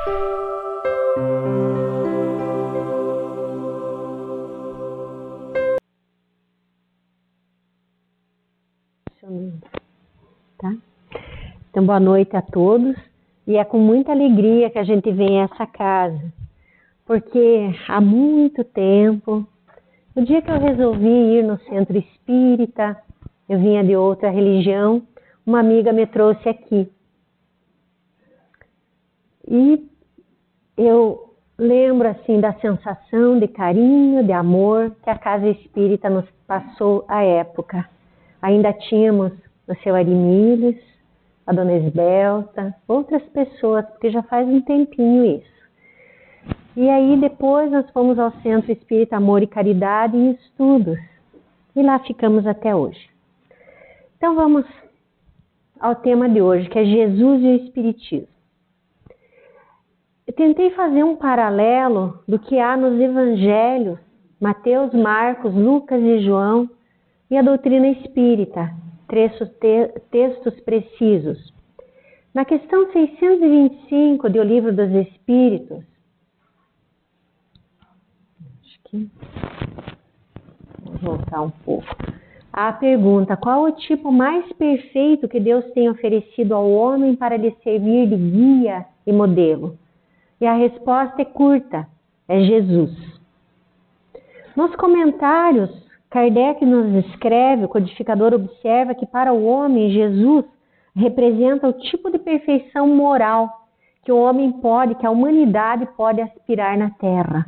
Tá? Então, boa noite a todos. E é com muita alegria que a gente vem a essa casa, porque há muito tempo, no dia que eu resolvi ir no centro espírita, eu vinha de outra religião, uma amiga me trouxe aqui. E eu lembro assim da sensação de carinho, de amor que a casa espírita nos passou à época. Ainda tínhamos o seu Arimílis, a dona Esbelta, outras pessoas, porque já faz um tempinho isso. E aí depois nós fomos ao Centro Espírita Amor e Caridade em estudos. E lá ficamos até hoje. Então vamos ao tema de hoje, que é Jesus e o Espiritismo. Eu tentei fazer um paralelo do que há nos Evangelhos, Mateus, Marcos, Lucas e João, e a doutrina espírita, textos precisos. Na questão 625 do Livro dos Espíritos, vou voltar um pouco. Há a pergunta: qual o tipo mais perfeito que Deus tem oferecido ao homem para lhe servir de guia e modelo? E a resposta é curta: é Jesus. Nos comentários, Kardec nos escreve, o codificador observa que para o homem, Jesus representa o tipo de perfeição moral que o homem pode, que a humanidade pode aspirar na Terra.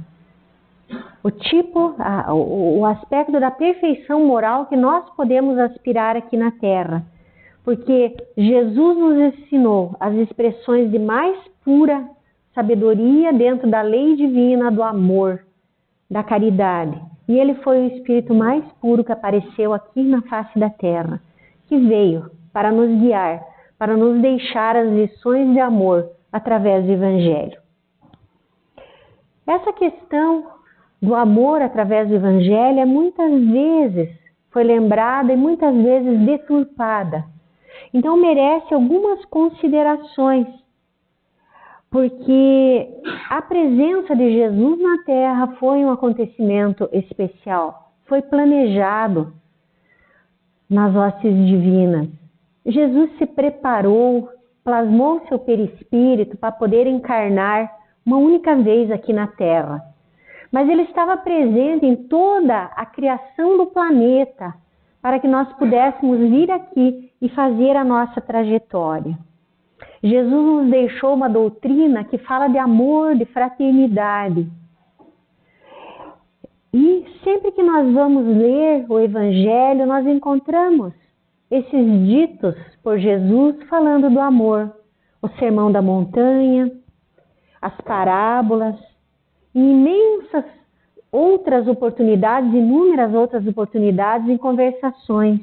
O aspecto da perfeição moral que nós podemos aspirar aqui na Terra. Porque Jesus nos ensinou as expressões de mais pura sabedoria dentro da lei divina do amor, da caridade. E ele foi o Espírito mais puro que apareceu aqui na face da Terra, que veio para nos guiar, para nos deixar as lições de amor através do Evangelho. Essa questão do amor através do Evangelho muitas vezes foi lembrada e muitas vezes deturpada. Então merece algumas considerações, porque a presença de Jesus na Terra foi um acontecimento especial, foi planejado nas hostes divinas. Jesus se preparou, plasmou seu perispírito para poder encarnar uma única vez aqui na Terra. Mas ele estava presente em toda a criação do planeta para que nós pudéssemos vir aqui e fazer a nossa trajetória. Jesus nos deixou uma doutrina que fala de amor, de fraternidade. E sempre que nós vamos ler o Evangelho, nós encontramos esses ditos por Jesus falando do amor. O Sermão da Montanha, as parábolas, e imensas outras oportunidades, inúmeras outras oportunidades em conversações.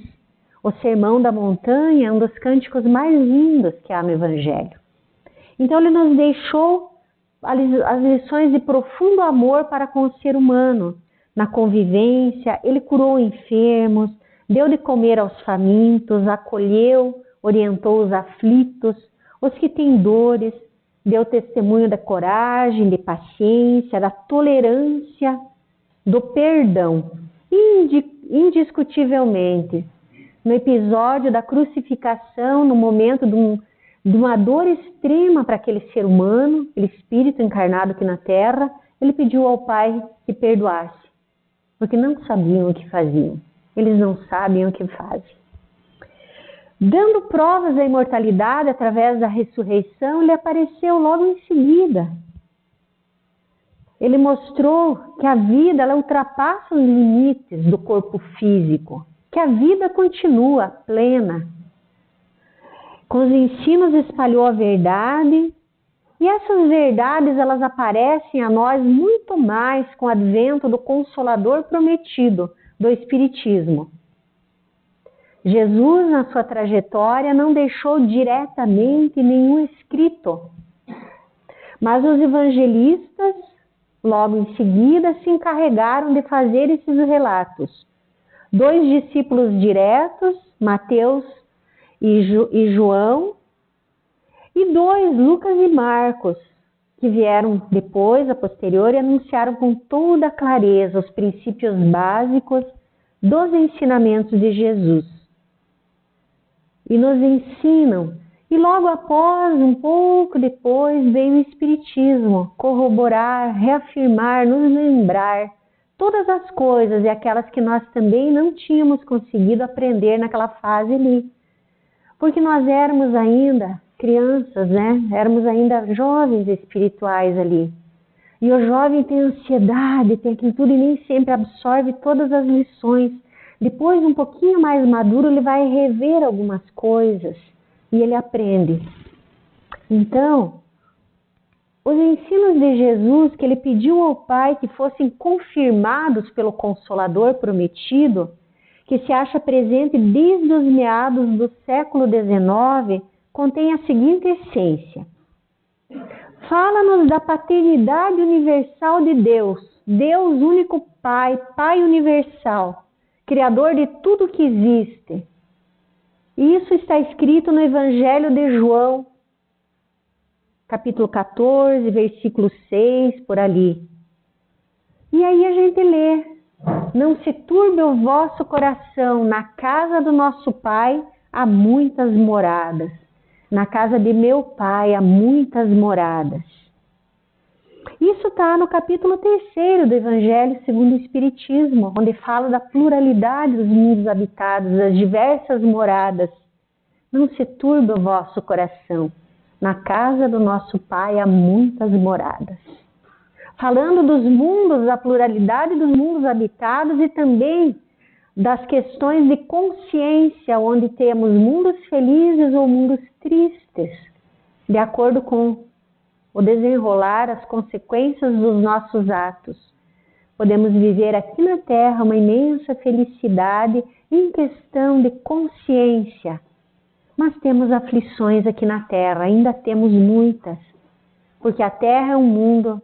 O Sermão da Montanha é um dos cânticos mais lindos que há no Evangelho. Então ele nos deixou as lições de profundo amor para com o ser humano. Na convivência, ele curou enfermos, deu de comer aos famintos, acolheu, orientou os aflitos, os que têm dores, deu testemunho da coragem, de paciência, da tolerância, do perdão. Indiscutivelmente, no episódio da crucificação, no momento de uma dor extrema para aquele ser humano, aquele espírito encarnado aqui na Terra, ele pediu ao Pai que perdoasse, porque não sabiam o que faziam. Eles não sabem o que fazem. Dando provas da imortalidade através da ressurreição, ele apareceu logo em seguida. Ele mostrou que a vida ela ultrapassa os limites do corpo físico, que a vida continua plena. Com os ensinos espalhou a verdade, e essas verdades elas aparecem a nós muito mais com o advento do Consolador prometido, do Espiritismo. Jesus, na sua trajetória, não deixou diretamente nenhum escrito, mas os evangelistas, logo em seguida, se encarregaram de fazer esses relatos. 2 discípulos diretos, Mateus e João, e 2, Lucas e Marcos, que vieram depois, a posterior, e anunciaram com toda clareza os princípios básicos dos ensinamentos de Jesus. E nos ensinam. E logo após, um pouco depois, veio o Espiritismo corroborar, reafirmar, nos lembrar todas as coisas e aquelas que nós também não tínhamos conseguido aprender naquela fase ali. Porque nós éramos ainda crianças, né? Éramos ainda jovens espirituais ali. E o jovem tem ansiedade, tem aquilo tudo e nem sempre absorve todas as lições. Depois, um pouquinho mais maduro, ele vai rever algumas coisas e ele aprende. Então, os ensinos de Jesus, que ele pediu ao Pai que fossem confirmados pelo Consolador prometido, que se acha presente desde os meados do século XIX, contém a seguinte essência. Fala-nos da paternidade universal de Deus, Deus único Pai, Pai universal, Criador de tudo que existe. Isso está escrito no Evangelho de João, capítulo 14, versículo 6, por ali. E aí a gente lê, não se turbe o vosso coração, na casa do nosso Pai há muitas moradas. Na casa de meu Pai há muitas moradas. Isso está no capítulo 3 do Evangelho segundo o Espiritismo, onde fala da pluralidade dos mundos habitados, das diversas moradas. Não se turbe o vosso coração. Na casa do nosso Pai há muitas moradas. Falando dos mundos, da pluralidade dos mundos habitados e também das questões de consciência, onde temos mundos felizes ou mundos tristes, de acordo com o desenrolar, as consequências dos nossos atos. Podemos viver aqui na Terra uma imensa felicidade em questão de consciência, mas temos aflições aqui na Terra, ainda temos muitas, porque a Terra é um mundo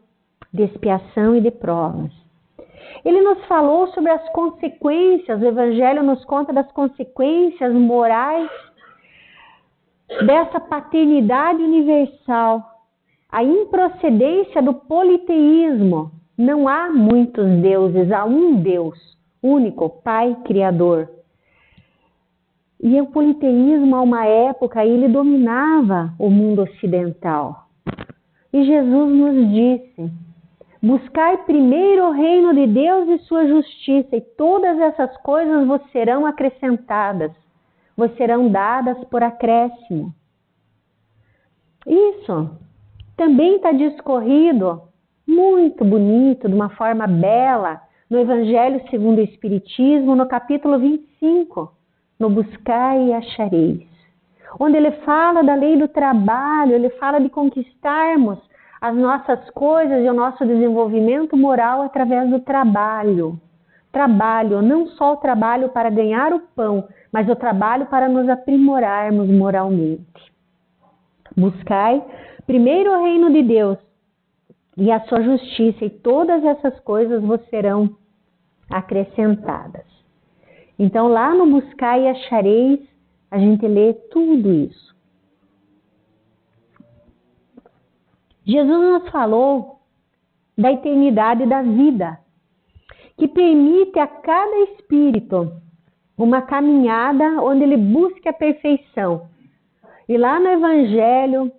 de expiação e de provas. Ele nos falou sobre as consequências, o Evangelho nos conta das consequências morais dessa paternidade universal, a improcedência do politeísmo. Não há muitos deuses, há um Deus, único, Pai Criador. E o politeísmo, a uma época, ele dominava o mundo ocidental. E Jesus nos disse: buscai primeiro o reino de Deus e sua justiça, e todas essas coisas vos serão acrescentadas, vos serão dadas por acréscimo. Isso também está discorrido, muito bonito, de uma forma bela, no Evangelho segundo o Espiritismo, no capítulo 25, no Buscai e Achareis, onde ele fala da lei do trabalho, ele fala de conquistarmos as nossas coisas e o nosso desenvolvimento moral através do trabalho. Trabalho, não só o trabalho para ganhar o pão, mas o trabalho para nos aprimorarmos moralmente. Buscai primeiro o reino de Deus e a sua justiça, e todas essas coisas vos serão acrescentadas. Então, lá no Buscai e Achareis, a gente lê tudo isso. Jesus nos falou da eternidade da vida, que permite a cada espírito uma caminhada onde ele busque a perfeição. E lá no Evangelho,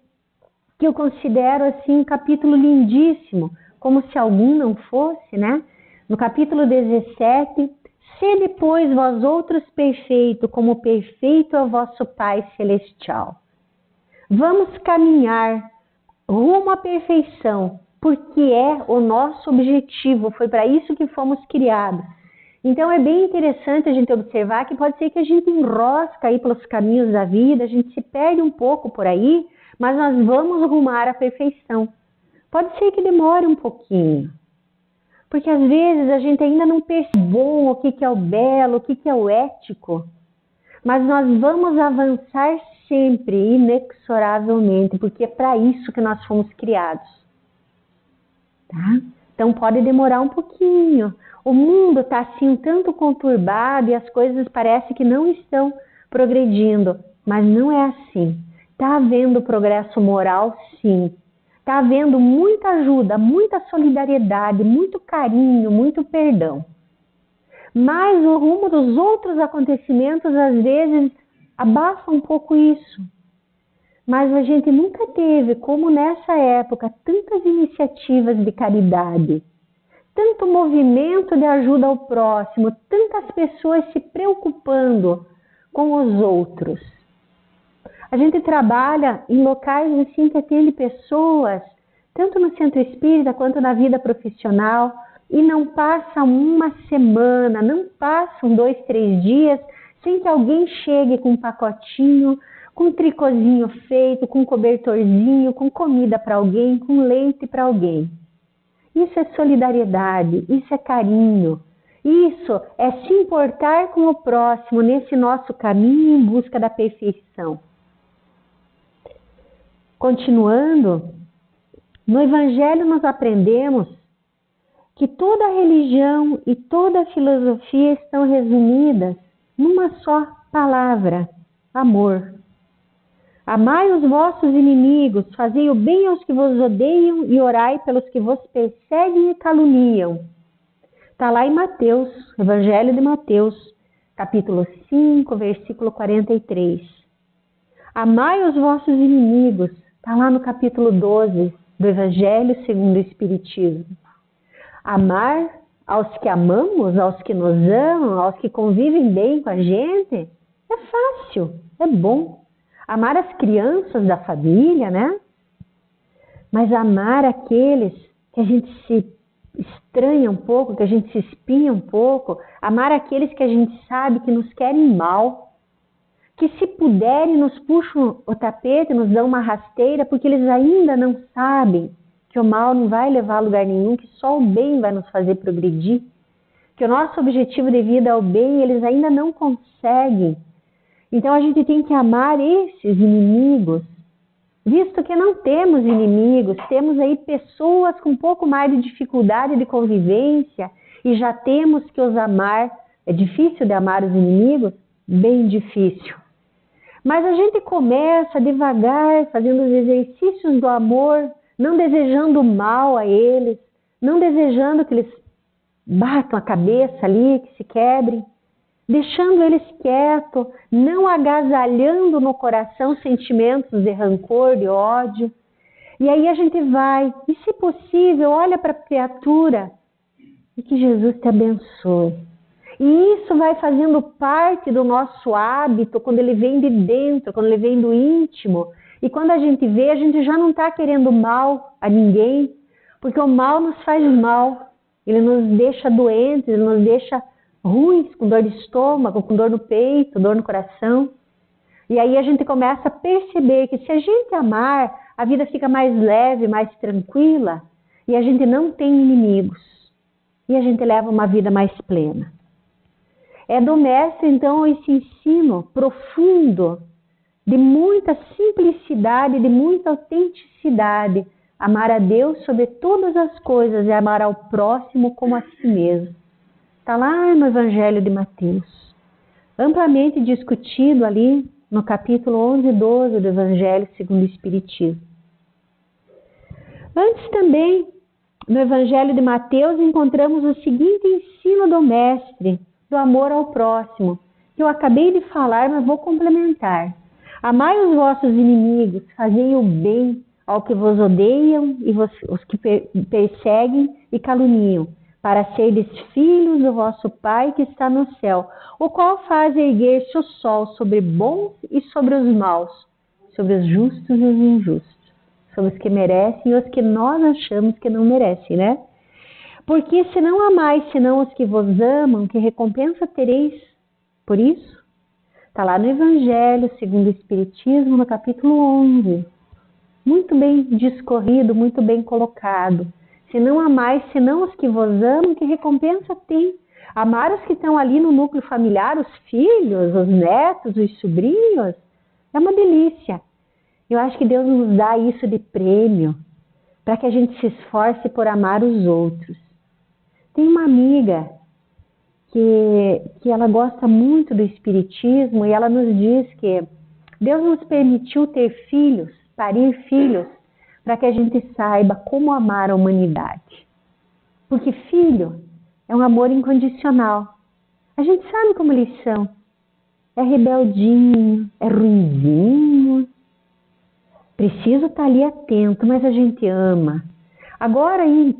que eu considero assim um capítulo lindíssimo, como se algum não fosse, né? No capítulo 17, sede, pois, vós outros perfeito, como perfeito é o vosso Pai Celestial. Vamos caminhar rumo à perfeição, porque é o nosso objetivo, foi para isso que fomos criados. Então é bem interessante a gente observar que pode ser que a gente enrosca aí pelos caminhos da vida, a gente se perde um pouco por aí, mas nós vamos rumar à perfeição. Pode ser que demore um pouquinho, porque às vezes a gente ainda não percebe o que é o belo, o que é o ético, mas nós vamos avançar sempre, inexoravelmente, porque é para isso que nós fomos criados. Tá? Então pode demorar um pouquinho. O mundo está assim um tanto conturbado e as coisas parecem que não estão progredindo, mas não é assim. Está havendo progresso moral, sim, Está havendo muita ajuda, muita solidariedade, muito carinho, muito perdão. Mas o rumo dos outros acontecimentos, às vezes, abafa um pouco isso. Mas a gente nunca teve, como nessa época, tantas iniciativas de caridade, tanto movimento de ajuda ao próximo, tantas pessoas se preocupando com os outros. A gente trabalha em locais assim que atende pessoas, tanto no centro espírita quanto na vida profissional, e não passa uma semana, não passam 2, 3 dias sem que alguém chegue com um pacotinho, com um tricôzinho feito, com um cobertorzinho, com comida para alguém, com leite para alguém. Isso é solidariedade, isso é carinho, isso é se importar com o próximo nesse nosso caminho em busca da perfeição. Continuando, no Evangelho nós aprendemos que toda a religião e toda a filosofia estão resumidas numa só palavra: amor. Amai os vossos inimigos, fazei o bem aos que vos odeiam e orai pelos que vos perseguem e caluniam. Está lá em Mateus, Evangelho de Mateus, capítulo 5, versículo 43. Amai os vossos inimigos, está lá no capítulo 12 do Evangelho segundo o Espiritismo. Amar aos que amamos, aos que nos amam, aos que convivem bem com a gente, é fácil, é bom. Amar as crianças da família, né? Mas amar aqueles que a gente se estranha um pouco, que a gente se espinha um pouco, amar aqueles que a gente sabe que nos querem mal, que se puderem nos puxam o tapete, nos dão uma rasteira, porque eles ainda não sabem que o mal não vai levar a lugar nenhum, que só o bem vai nos fazer progredir, que o nosso objetivo de vida é o bem, eles ainda não conseguem. Então a gente tem que amar esses inimigos, visto que não temos inimigos, temos aí pessoas com um pouco mais de dificuldade de convivência e já temos que os amar. É difícil de amar os inimigos? Bem difícil. Mas a gente começa devagar, fazendo os exercícios do amor, não desejando mal a eles, não desejando que eles batam a cabeça ali, que se quebrem, deixando eles quietos, não agasalhando no coração sentimentos de rancor, de ódio. E aí a gente vai, e se possível, olha para a criatura e que Jesus te abençoe. E isso vai fazendo parte do nosso hábito quando ele vem de dentro, quando ele vem do íntimo. E quando a gente vê, a gente já não está querendo mal a ninguém, porque o mal nos faz mal. Ele nos deixa doentes, ele nos deixa ruins, com dor de estômago, com dor no peito, dor no coração. E aí a gente começa a perceber que se a gente amar, a vida fica mais leve, mais tranquila, e a gente não tem inimigos. E a gente leva uma vida mais plena. É do Mestre, então, esse ensino profundo, de muita simplicidade, de muita autenticidade. Amar a Deus sobre todas as coisas e amar ao próximo como a si mesmo. Está lá no Evangelho de Mateus. Amplamente discutido ali no capítulo 11 e 12 do Evangelho segundo o Espiritismo. Antes também, no Evangelho de Mateus, encontramos o seguinte ensino do Mestre, do amor ao próximo, que eu acabei de falar, mas vou complementar. Amai os vossos inimigos, fazei o bem ao que vos odeiam e os que perseguem e caluniam, para serdes filhos do vosso Pai que está no céu, o qual faz erguer-se o sol sobre bons e sobre os maus, sobre os justos e os injustos, sobre os que merecem e os que nós achamos que não merecem, né? Porque se não amais senão os que vos amam, que recompensa tereis por isso? Está lá no Evangelho segundo o Espiritismo, no capítulo 11. Muito bem discorrido, muito bem colocado. Se não amais senão os que vos amam, que recompensa tem? Amar os que estão ali no núcleo familiar, os filhos, os netos, os sobrinhos, é uma delícia. Eu acho que Deus nos dá isso de prêmio, para que a gente se esforce por amar os outros. Tem uma amiga que ela gosta muito do Espiritismo e ela nos diz que Deus nos permitiu ter filhos, parir filhos, para que a gente saiba como amar a humanidade. Porque filho é um amor incondicional. A gente sabe como eles são. É rebeldinho, é ruinzinho. Preciso estar ali atento, mas a gente ama. Agora aí,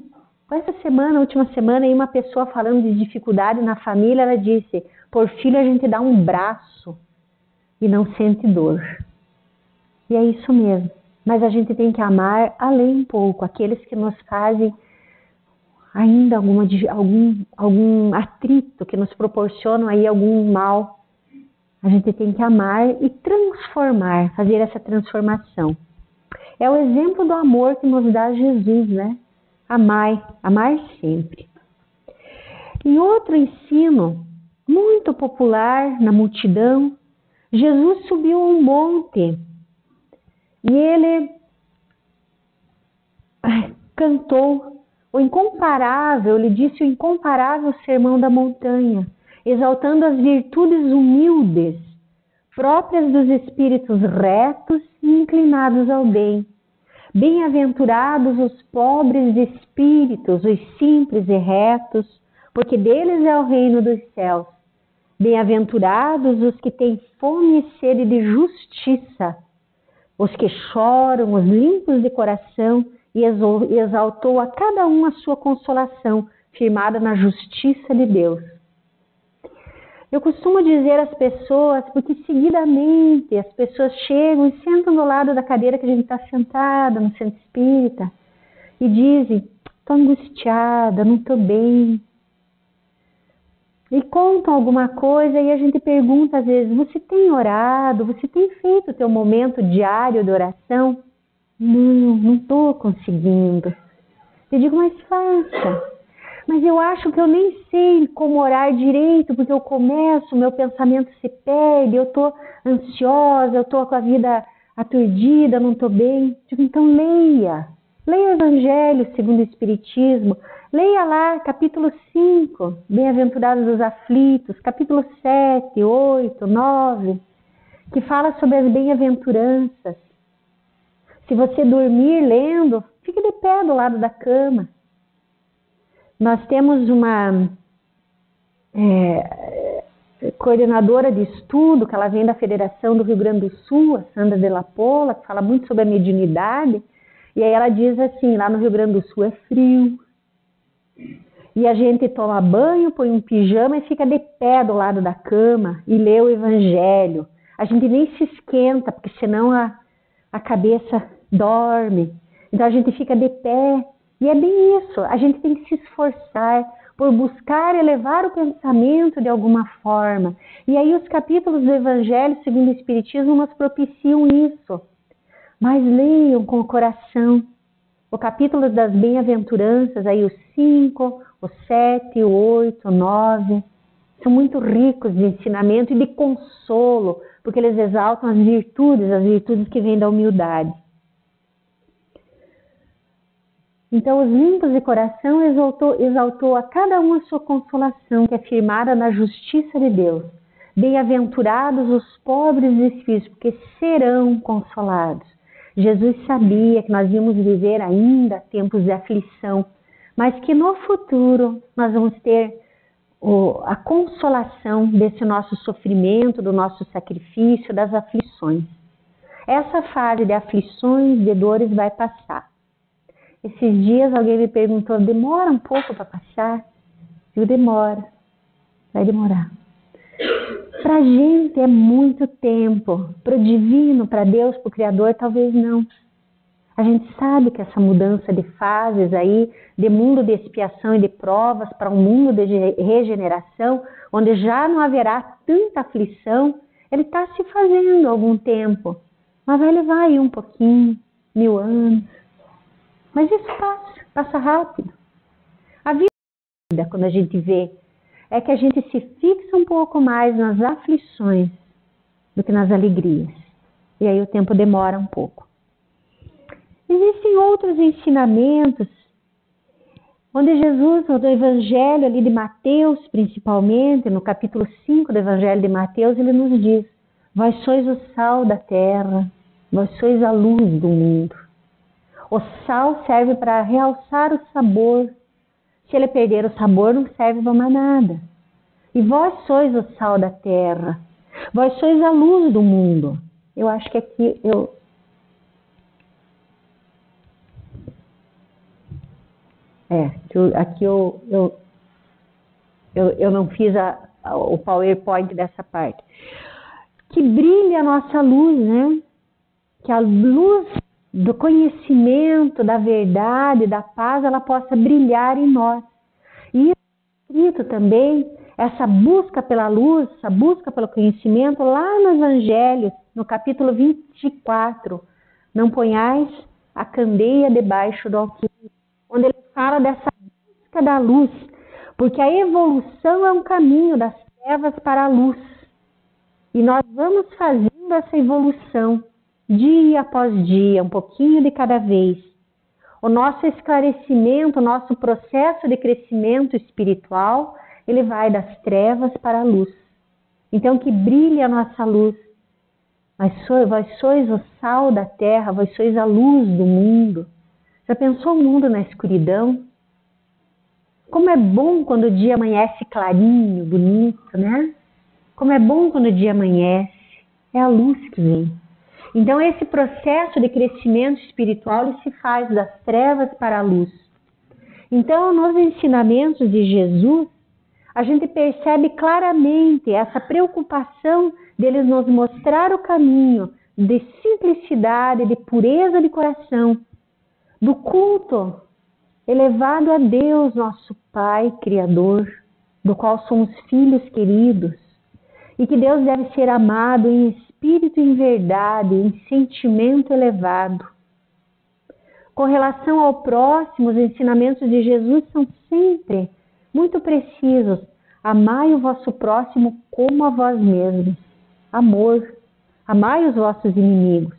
essa semana, última semana, aí uma pessoa falando de dificuldade na família, ela disse, por filho a gente dá um braço e não sente dor. E é isso mesmo. Mas a gente tem que amar além um pouco, aqueles que nos fazem ainda algum atrito, que nos proporcionam aí algum mal. A gente tem que amar e transformar, fazer essa transformação. É o exemplo do amor que nos dá Jesus, né? Amar sempre. Em outro ensino, muito popular na multidão, Jesus subiu a um monte e ele cantou o incomparável, ele disse o incomparável sermão da montanha, exaltando as virtudes humildes, próprias dos espíritos retos e inclinados ao bem. Bem-aventurados os pobres de espíritos, os simples e retos, porque deles é o reino dos céus. Bem-aventurados os que têm fome e sede de justiça, os que choram, os limpos de coração, e exaltou a cada um a sua consolação, firmada na justiça de Deus. Eu costumo dizer às pessoas, porque seguidamente as pessoas chegam e sentam do lado da cadeira que a gente está sentada no centro espírita e dizem, estou angustiada, não estou bem. E contam alguma coisa e a gente pergunta às vezes, você tem orado? Você tem feito o teu momento diário de oração? Não estou conseguindo. Eu digo, mas faça. Mas eu acho que eu nem sei como orar direito, porque eu começo, meu pensamento se perde, eu estou ansiosa, eu estou com a vida aturdida, não estou bem. Digo, então leia o Evangelho segundo o Espiritismo, leia lá capítulo 5, Bem-aventurados os aflitos, capítulo 7, 8, 9, que fala sobre as bem-aventuranças. Se você dormir lendo, fique de pé do lado da cama. Nós temos uma coordenadora de estudo, que ela vem da Federação do Rio Grande do Sul, a Sandra de la Pola, que fala muito sobre a mediunidade, e aí ela diz assim, lá no Rio Grande do Sul é frio, e a gente toma banho, põe um pijama e fica de pé do lado da cama e lê o Evangelho. A gente nem se esquenta, porque senão a cabeça dorme, então a gente fica de pé. E é bem isso, a gente tem que se esforçar por buscar elevar o pensamento de alguma forma. E aí os capítulos do Evangelho segundo o Espiritismo nos propiciam isso. Mas leiam com o coração. O capítulo das bem-aventuranças, aí os 5, o 7, o 8, o 9, são muito ricos de ensinamento e de consolo, porque eles exaltam as virtudes que vêm da humildade. Então, os limpos de coração exaltou a cada um a sua consolação, que é firmada na justiça de Deus. Bem-aventurados os pobres de espírito, porque serão consolados. Jesus sabia que nós íamos viver ainda tempos de aflição, mas que no futuro nós vamos ter a consolação desse nosso sofrimento, do nosso sacrifício, das aflições. Essa fase de aflições, de dores vai passar. Esses dias alguém me perguntou, demora um pouco para passar? Eu demora, vai demorar. Para a gente é muito tempo, para o divino, para Deus, para o Criador, talvez não. A gente sabe que essa mudança de fases aí, de mundo de expiação e de provas para um mundo de regeneração, onde já não haverá tanta aflição, ele está se fazendo há algum tempo, mas vai levar aí um pouquinho, 1000 anos. Mas isso passa rápido. A vida, quando a gente vê, é que a gente se fixa um pouco mais nas aflições do que nas alegrias. E aí o tempo demora um pouco. Existem outros ensinamentos, onde Jesus, no Evangelho ali de Mateus, principalmente, no capítulo 5 do Evangelho de Mateus, ele nos diz, vós sois o sal da terra, vós sois a luz do mundo. O sal serve para realçar o sabor. Se ele perder o sabor, não serve para mais nada. E vós sois o sal da terra. Vós sois a luz do mundo. Eu acho que aqui eu não fiz o PowerPoint dessa parte. Que brilhe a nossa luz, né? Que a luz do conhecimento, da verdade, da paz, ela possa brilhar em nós. E escrito também essa busca pela luz, essa busca pelo conhecimento, lá no Evangelho, no capítulo 24, não ponhais a candeia debaixo do alqueire, onde ele fala dessa busca da luz, porque a evolução é um caminho das trevas para a luz. E nós vamos fazendo essa evolução, dia após dia, um pouquinho de cada vez. O nosso esclarecimento, o nosso processo de crescimento espiritual, ele vai das trevas para a luz. Então, que brilhe a nossa luz. Vós sois o sal da terra, vós sois a luz do mundo. Já pensou o mundo na escuridão? Como é bom quando o dia amanhece clarinho, bonito, né? Como é bom quando o dia amanhece. É a luz que vem. Então, esse processo de crescimento espiritual ele se faz das trevas para a luz. Então, nos ensinamentos de Jesus, a gente percebe claramente essa preocupação dele nos mostrar o caminho de simplicidade, de pureza de coração, do culto elevado a Deus, nosso Pai Criador, do qual somos filhos queridos, e que Deus deve ser amado em espírito e em verdade, em sentimento elevado. Com relação ao próximo, os ensinamentos de Jesus são sempre muito precisos. Amai o vosso próximo como a vós mesmos. Amor. Amai os vossos inimigos.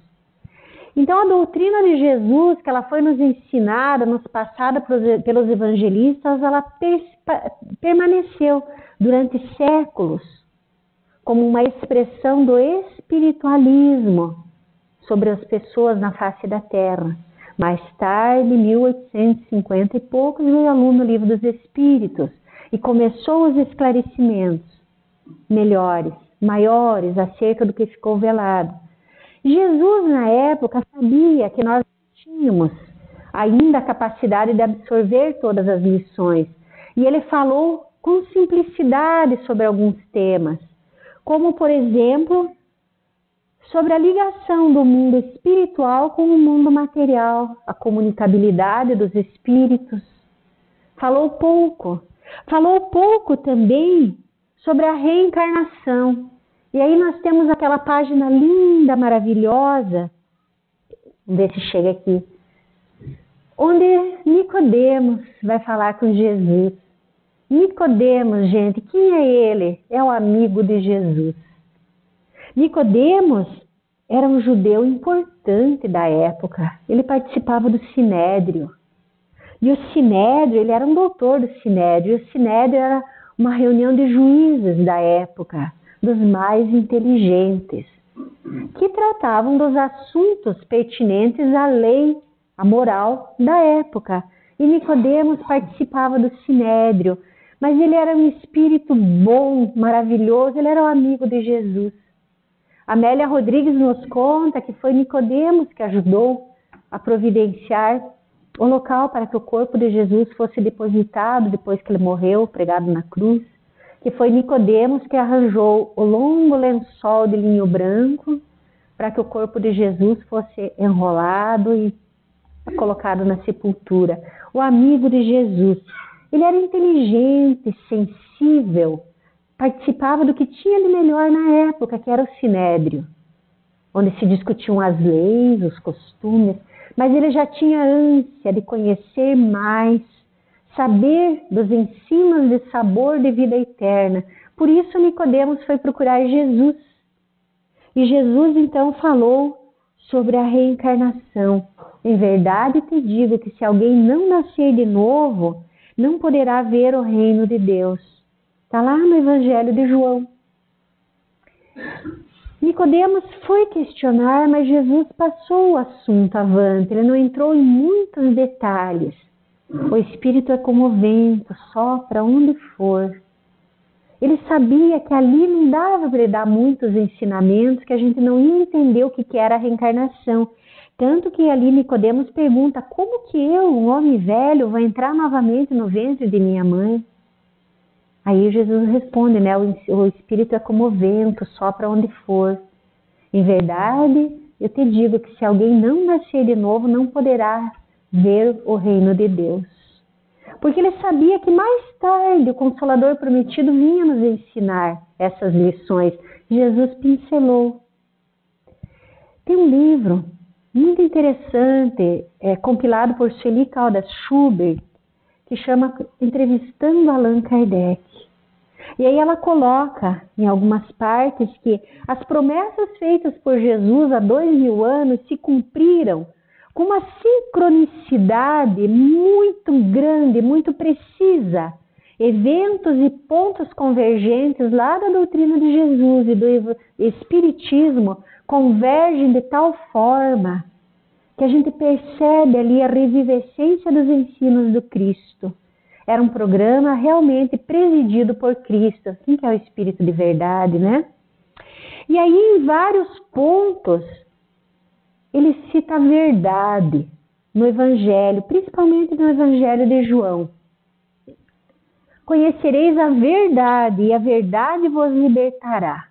Então a doutrina de Jesus, que ela foi nos ensinada, nos passada pelos evangelistas, ela permaneceu durante séculos como uma expressão do espiritualismo sobre as pessoas na face da terra. Mais tarde, em 1850 e poucos, veio a luz no Livro dos Espíritos e começou os esclarecimentos melhores, maiores, acerca do que ficou velado. Jesus, na época, sabia que nós tínhamos ainda a capacidade de absorver todas as lições. E ele falou com simplicidade sobre alguns temas, como, por exemplo, sobre a ligação do mundo espiritual com o mundo material, a comunicabilidade dos espíritos. Falou pouco também sobre a reencarnação. E aí nós temos aquela página linda, maravilhosa, vamos ver se chega aqui, onde Nicodemos vai falar com Jesus. Nicodemos, gente, quem é ele? É o amigo de Jesus. Nicodemos era um judeu importante da época. Ele participava do Sinédrio. E o Sinédrio, ele era um doutor do Sinédrio. E o Sinédrio era uma reunião de juízes da época, dos mais inteligentes, que tratavam dos assuntos pertinentes à lei, à moral da época. E Nicodemos participava do Sinédrio, mas ele era um espírito bom, maravilhoso, ele era o amigo de Jesus. Amélia Rodrigues nos conta que foi Nicodemos que ajudou a providenciar o local para que o corpo de Jesus fosse depositado depois que ele morreu, pregado na cruz, que foi Nicodemos que arranjou o longo lençol de linho branco para que o corpo de Jesus fosse enrolado e colocado na sepultura. O amigo de Jesus. Ele era inteligente, sensível, participava do que tinha de melhor na época, que era o Sinédrio, onde se discutiam as leis, os costumes, mas ele já tinha ânsia de conhecer mais, saber dos ensinos de sabor de vida eterna. Por isso Nicodemos foi procurar Jesus. E Jesus então falou sobre a reencarnação. Em verdade te digo que se alguém não nascer de novo, não poderá ver o reino de Deus. Está lá no Evangelho de João. Nicodemos foi questionar, mas Jesus passou o assunto avante, ele não entrou em muitos detalhes. O Espírito é como o vento, sopra onde for. Ele sabia que ali não dava para ele dar muitos ensinamentos, que a gente não ia entender o que era a reencarnação. Tanto que ali Nicodemos pergunta, como que eu, um homem velho, vou entrar novamente no ventre de minha mãe? Aí Jesus responde, né? O Espírito é como o vento, sopra onde for. Em verdade, eu te digo que se alguém não nascer de novo, não poderá ver o reino de Deus. Porque ele sabia que mais tarde o Consolador prometido vinha nos ensinar essas lições. Jesus pincelou. Tem um livro muito interessante, compilado por Sueli Caldas Schubert, que chama Entrevistando Allan Kardec. E aí ela coloca em algumas partes que as promessas feitas por Jesus há 2000 anos se cumpriram com uma sincronicidade muito grande, muito precisa. Eventos e pontos convergentes lá da doutrina de Jesus e do Espiritismo convergem de tal forma que a gente percebe ali a revivescência dos ensinos do Cristo. Era um programa realmente presidido por Cristo, assim que é o Espírito de verdade, né? E aí, em vários pontos, ele cita a verdade no Evangelho, principalmente no Evangelho de João. Conhecereis a verdade e a verdade vos libertará.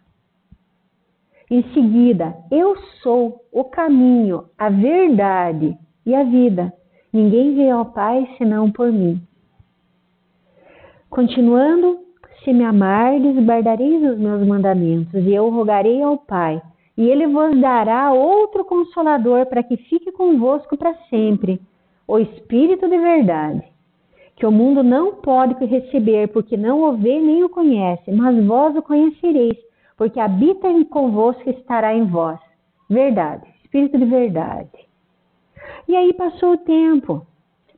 Em seguida, eu sou o caminho, a verdade e a vida. Ninguém vem ao Pai senão por mim. Continuando, se me amardes, guardareis os meus mandamentos, e eu rogarei ao Pai, e ele vos dará outro Consolador para que fique convosco para sempre, o Espírito de verdade, que o mundo não pode receber, porque não o vê nem o conhece, mas vós o conhecereis, porque habita convosco e estará em vós. Verdade, Espírito de verdade. E aí passou o tempo.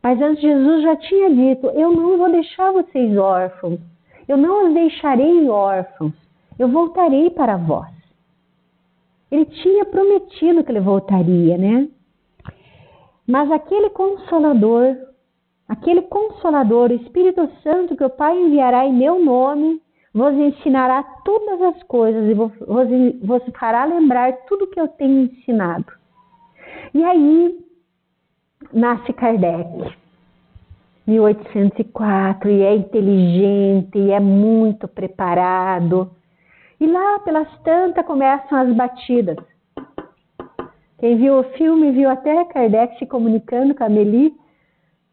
Mas antes Jesus já tinha dito, eu não vou deixar vocês órfãos, eu não os deixarei órfãos, eu voltarei para vós. Ele tinha prometido que ele voltaria, né? Mas aquele Consolador, o Espírito Santo que o Pai enviará em meu nome, vos ensinará todas as coisas e vos fará lembrar tudo que eu tenho ensinado. E aí nasce Kardec, 1804, e é inteligente, e é muito preparado. E lá pelas tantas começam as batidas. Quem viu o filme viu até Kardec se comunicando com a Amélie,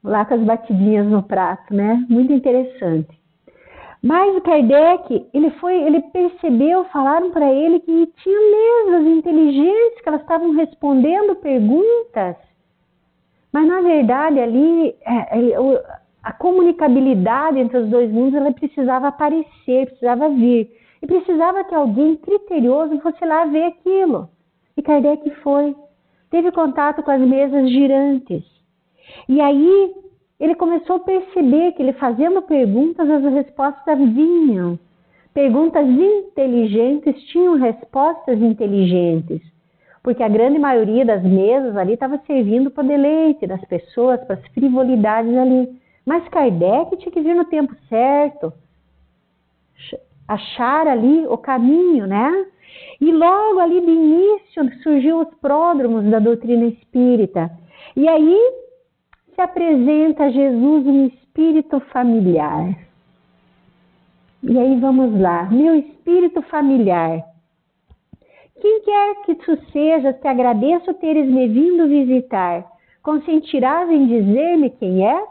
lá com as batidinhas no prato, né? Muito interessante. Mas o Kardec, ele percebeu, falaram para ele que tinha mesas inteligentes, que elas estavam respondendo perguntas. Mas, na verdade, ali, a comunicabilidade entre os dois mundos, ela precisava aparecer, precisava vir. E precisava que alguém criterioso fosse lá ver aquilo. E Kardec foi. Teve contato com as mesas girantes. E aí, ele começou a perceber que ele fazendo perguntas, as respostas vinham. Perguntas inteligentes tinham respostas inteligentes. Porque a grande maioria das mesas ali estava servindo para o deleite das pessoas, para as frivolidades ali. Mas Kardec tinha que vir no tempo certo, achar ali o caminho, né? E logo ali de início surgiu os pródromos da doutrina espírita. E aí se apresenta a Jesus um espírito familiar. E aí vamos lá, meu espírito familiar. Quem quer que tu sejas, te agradeço teres me vindo visitar. Consentirás em dizer-me quem és?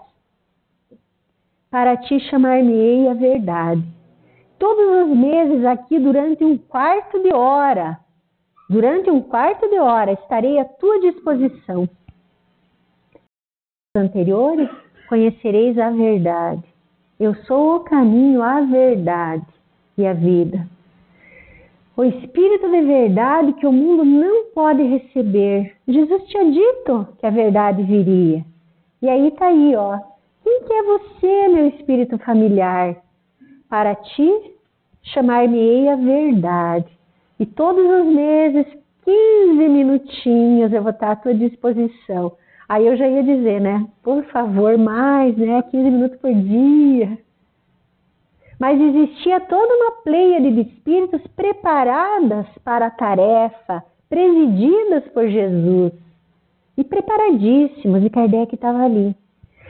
Para ti chamar-me-ei a verdade. Todos os meses aqui durante um quarto de hora estarei à tua disposição. Os anteriores conhecereis a verdade. Eu sou o caminho, a verdade e a vida. O Espírito de verdade que o mundo não pode receber. Jesus tinha dito que a verdade viria. E aí está aí, ó. Quem que é você, meu espírito familiar? Para ti, chamar-me-ei a verdade. E todos os meses, 15 minutinhos eu vou estar à tua disposição. Aí eu já ia dizer, né? Por favor, mais, né? 15 minutos por dia. Mas existia toda uma pleiade de espíritos preparadas para a tarefa, presididas por Jesus. E preparadíssimos, e Kardec estava ali.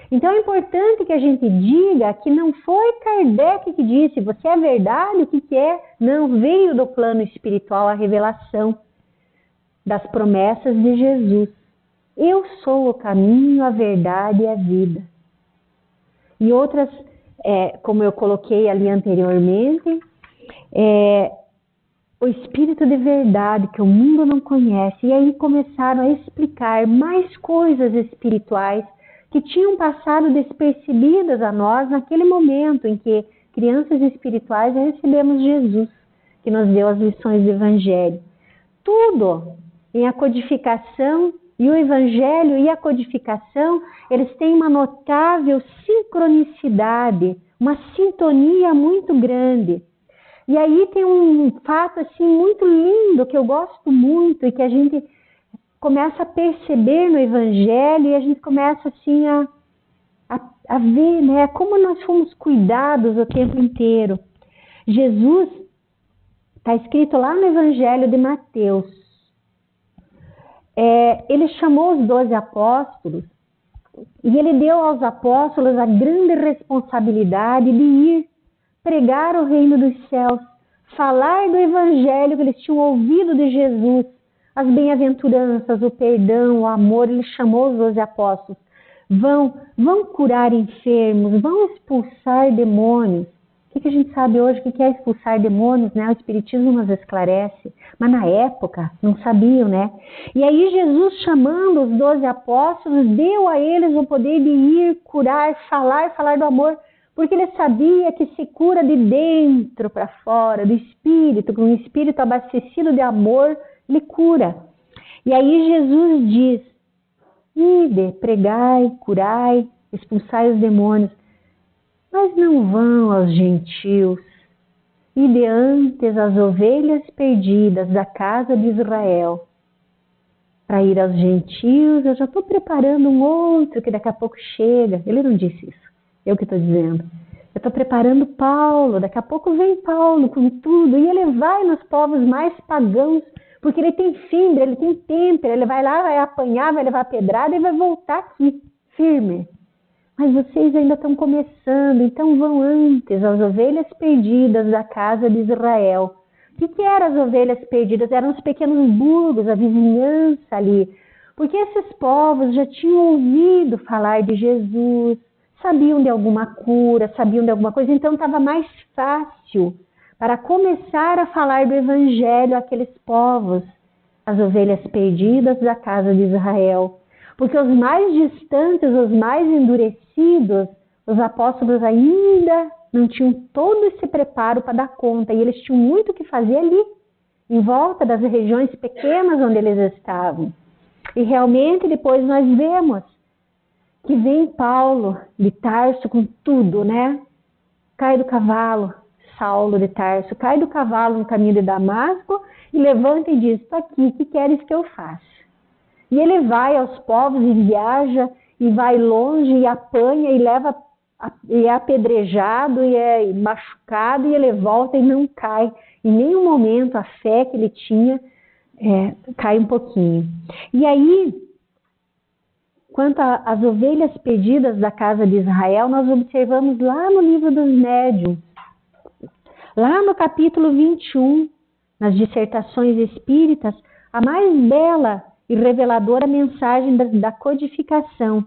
Então é importante que a gente diga que não foi Kardec que disse, você é verdade, o que é? Não, veio do plano espiritual a revelação das promessas de Jesus. Eu sou o caminho, a verdade e a vida. E outras, como eu coloquei ali anteriormente, o Espírito de verdade que o mundo não conhece. E aí começaram a explicar mais coisas espirituais que tinham passado despercebidas a nós naquele momento em que crianças espirituais recebemos Jesus, que nos deu as lições do Evangelho. Tudo em a codificação, e o Evangelho e a codificação, eles têm uma notável sincronicidade, uma sintonia muito grande. E aí tem um fato assim muito lindo que eu gosto muito e que a gente começa a perceber no Evangelho e a gente começa assim a ver, né, como nós fomos cuidados o tempo inteiro. Jesus, está escrito lá no Evangelho de Mateus, ele chamou os 12 apóstolos e ele deu aos apóstolos a grande responsabilidade de ir pregar o reino dos céus, falar do Evangelho que eles tinham ouvido de Jesus, as bem-aventuranças, o perdão, o amor. Ele chamou os 12 apóstolos. Vão curar enfermos, vão expulsar demônios. O que a gente sabe hoje? O que é expulsar demônios, né? O Espiritismo nos esclarece. Mas na época não sabiam, né? E aí Jesus, chamando os 12 apóstolos, deu a eles o poder de ir, curar, falar do amor. Porque ele sabia que se cura de dentro para fora, do espírito, com um espírito abastecido de amor, ele cura. E aí Jesus diz, ide, pregai, curai, expulsai os demônios. Mas não vão aos gentios, ide antes as ovelhas perdidas da casa de Israel. Para ir aos gentios, eu já estou preparando um outro que daqui a pouco chega. Ele não disse isso, eu que estou dizendo. Eu estou preparando Paulo, daqui a pouco vem Paulo com tudo. E ele vai nos povos mais pagãos, porque ele tem fibra, ele tem têmpera. Ele vai lá, vai apanhar, vai levar pedrada e vai voltar aqui, firme. Mas vocês ainda estão começando, então vão antes as ovelhas perdidas da casa de Israel. O que eram as ovelhas perdidas? Eram os pequenos burgos, a vizinhança ali. Porque esses povos já tinham ouvido falar de Jesus, sabiam de alguma cura, sabiam de alguma coisa, então estava mais fácil para começar a falar do Evangelho àqueles povos, as ovelhas perdidas da casa de Israel. Porque os mais distantes, os mais endurecidos, os apóstolos ainda não tinham todo esse preparo para dar conta. E eles tinham muito o que fazer ali, em volta das regiões pequenas onde eles estavam. E realmente depois nós vemos que vem Paulo de Tarso com tudo, né? Cai do cavalo, Saulo de Tarso, cai do cavalo no caminho de Damasco e levanta e diz, estou aqui, o que queres que eu faça? E ele vai aos povos e viaja, e vai longe, e apanha, e leva, e é apedrejado, e é machucado, e ele volta e não cai. Em nenhum momento a fé que ele tinha cai um pouquinho. E aí, quanto às ovelhas perdidas da casa de Israel, nós observamos lá no livro dos Médiuns, lá no capítulo 21, nas dissertações espíritas, a mais bela e reveladora mensagem da codificação,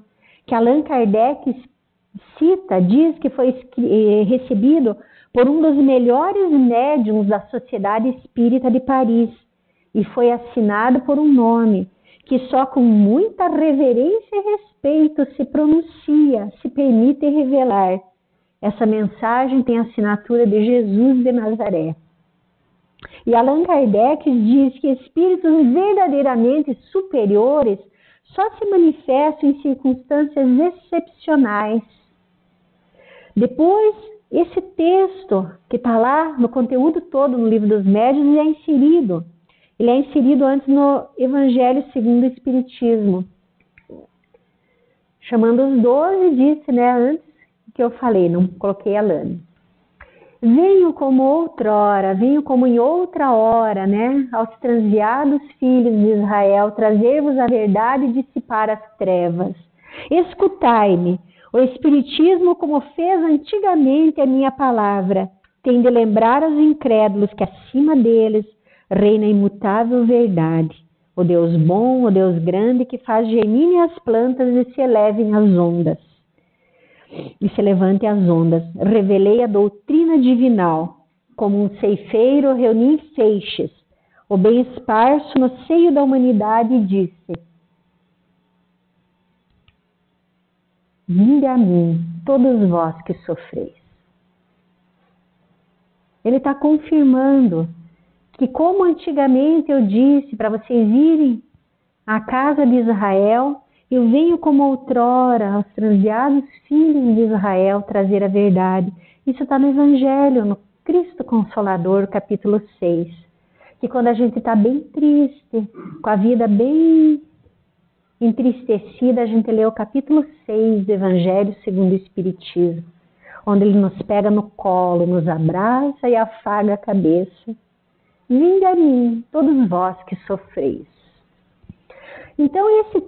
que Allan Kardec cita, diz que foi recebido por um dos melhores médiuns da Sociedade Espírita de Paris e foi assinado por um nome que só com muita reverência e respeito se pronuncia, se permite revelar. Essa mensagem tem a assinatura de Jesus de Nazaré. E Allan Kardec diz que espíritos verdadeiramente superiores só se manifestam em circunstâncias excepcionais. Depois esse texto que está lá no conteúdo todo no Livro dos Médiuns, ele é inserido antes no Evangelho segundo o Espiritismo. Chamando os 12, disse, né, antes que eu falei, não coloquei a Lane. Venho como outrora, venho como em outra hora, né, aos transviados filhos de Israel, trazer-vos a verdade e dissipar as trevas. Escutai-me, o Espiritismo, como fez antigamente a minha palavra, tem de lembrar aos incrédulos que acima deles reina a imutável verdade. O Deus bom, o Deus grande, que faz germinem as plantas e se elevem as ondas. E se levantem as ondas. Revelei a doutrina divinal, como um ceifeiro reuni feixes, o bem esparso no seio da humanidade, e disse: vinde a mim, todos vós que sofreis. Ele está confirmando que, como antigamente eu disse para vocês irem à casa de Israel, eu venho como outrora aos transviados filhos de Israel trazer a verdade. Isso está no Evangelho, no Cristo Consolador, capítulo 6. Que quando a gente está bem triste, com a vida bem entristecida, a gente lê o capítulo 6 do Evangelho segundo o Espiritismo, onde ele nos pega no colo, nos abraça e afaga a cabeça. Vinde a mim, todos vós que sofreis. Então esse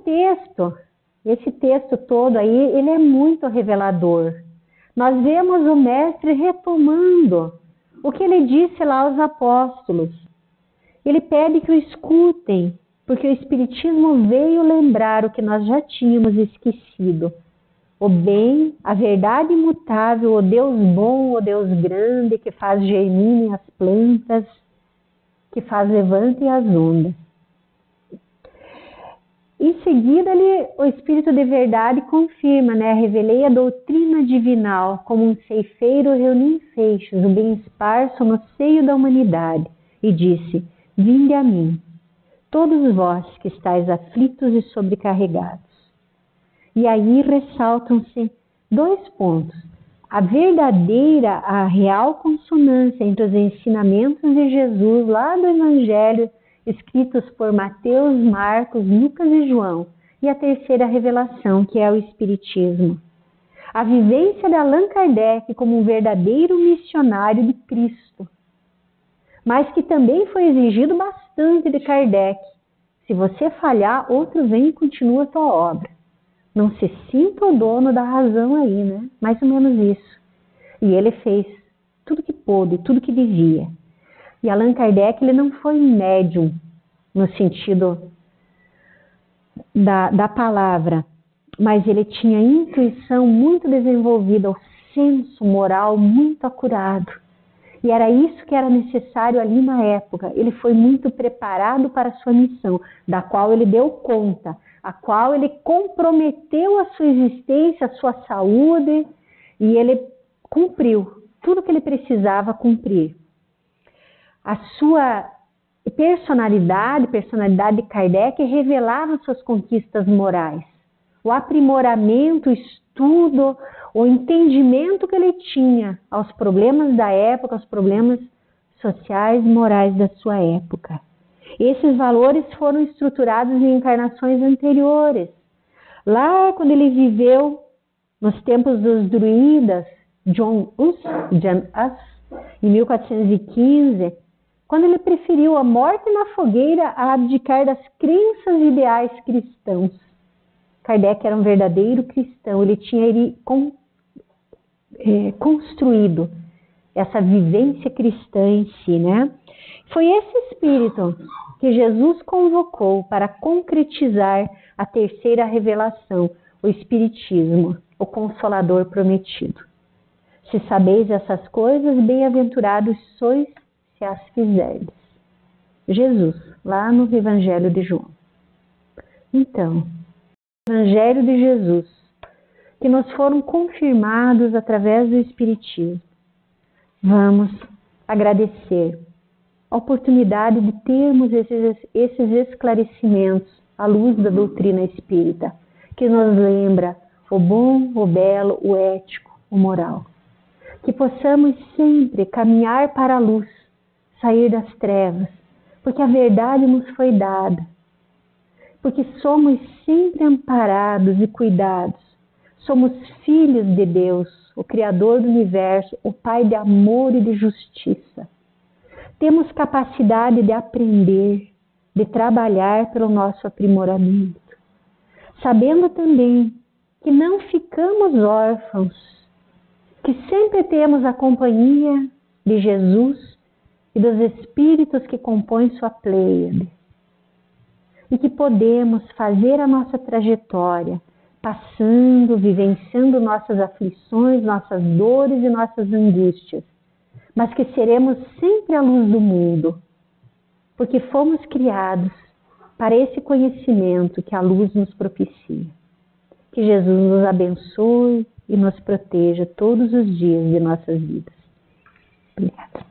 texto todo aí, ele é muito revelador. Nós vemos o Mestre retomando o que ele disse lá aos apóstolos. Ele pede que o escutem, porque o Espiritismo veio lembrar o que nós já tínhamos esquecido. O bem, a verdade imutável, o Deus bom, o Deus grande, que faz germinem as plantas, que faz levantem as ondas. Em seguida, o Espírito de Verdade confirma, né? Revelei a doutrina divinal, como um ceifeiro reuni em feixes, o bem esparso no seio da humanidade, e disse: vinde a mim, todos vós que estáis aflitos e sobrecarregados. E aí ressaltam-se 2 pontos. A verdadeira, a real consonância entre os ensinamentos de Jesus lá do Evangelho, escritos por Mateus, Marcos, Lucas e João, e a terceira revelação, que é o Espiritismo. A vivência de Allan Kardec como um verdadeiro missionário de Cristo, mas que também foi exigido bastante de Kardec. Se você falhar, outro vem e continua a tua obra. Não se sinta o dono da razão aí, né? Mais ou menos isso. E ele fez tudo que pôde, tudo que devia. E Allan Kardec, ele não foi médium no sentido da palavra, mas ele tinha intuição muito desenvolvida, o senso moral muito acurado. E era isso que era necessário ali na época. Ele foi muito preparado para a sua missão, da qual ele deu conta, a qual ele comprometeu a sua existência, a sua saúde, e ele cumpriu tudo que ele precisava cumprir. A sua personalidade de Kardec revelava suas conquistas morais. O aprimoramento, o estudo, o entendimento que ele tinha aos problemas da época, aos problemas sociais e morais da sua época. Esses valores foram estruturados em encarnações anteriores. Lá quando ele viveu nos tempos dos druidas, John Hus, em 1415, quando ele preferiu a morte na fogueira a abdicar das crenças e ideais cristãos. Kardec era um verdadeiro cristão, ele tinha construído essa vivência cristã em si, né? Foi esse espírito que Jesus convocou para concretizar a terceira revelação, o Espiritismo, o Consolador prometido. Se sabeis essas coisas, bem-aventurados sois se as fizerdes. Jesus, lá no Evangelho de João. Então, o Evangelho de Jesus, que nos foram confirmados através do Espiritismo, vamos agradecer a oportunidade de termos esses esclarecimentos à luz da doutrina espírita, que nos lembra o bom, o belo, o ético, o moral. que possamos sempre caminhar para a luz, sair das trevas, porque a verdade nos foi dada, porque somos sempre amparados e cuidados, somos filhos de Deus, o Criador do Universo, o Pai de amor e de justiça. Temos capacidade de aprender, de trabalhar pelo nosso aprimoramento, sabendo também que não ficamos órfãos, que sempre temos a companhia de Jesus e dos espíritos que compõem sua pleiade, e que podemos fazer a nossa trajetória, passando, vivenciando nossas aflições, nossas dores e nossas angústias, mas que seremos sempre a luz do mundo, porque fomos criados para esse conhecimento que a luz nos propicia. Que Jesus nos abençoe e nos proteja todos os dias de nossas vidas. Obrigada.